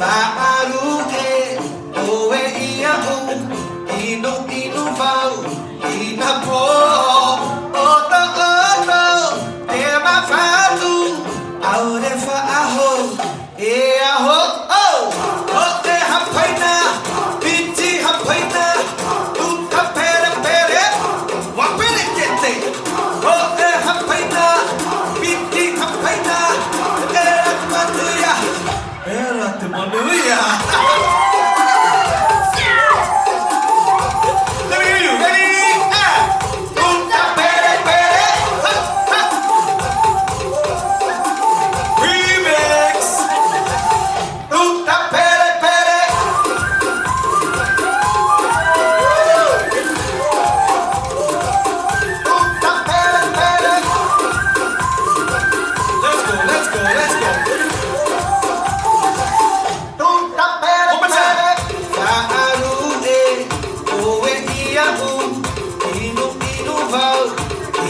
Faaruke, oe ia inu vau, ina po, oto, te mafatu, aure faaho, e aho, o te hapaina, piti hapaina, uta pere, wapere kete, o te hapaina, piti hapaina, erat manuia. Let me hear you. Ready? Uta pere, ha, ha. Remix. Uta pere. Uta pere. Let's go. Inu vau,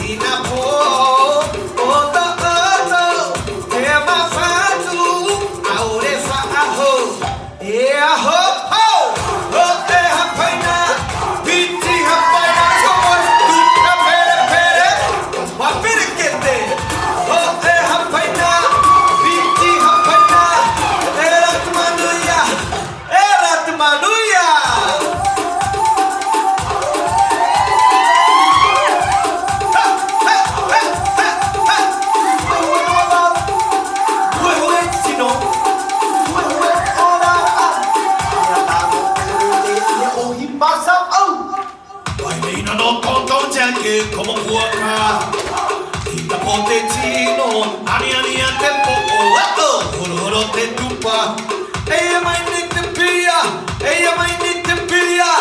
ina po, oto, te mafatu, aure faaho, e aho, o te hapaina, piti hapaina, tuta pere, wapere kete, o te hapaina, piti hapaina, erat manuia. Como puaka, ita potetino, ani a tempo, horo te tupa. Ella mai nit te pia, ella mai nit te pia.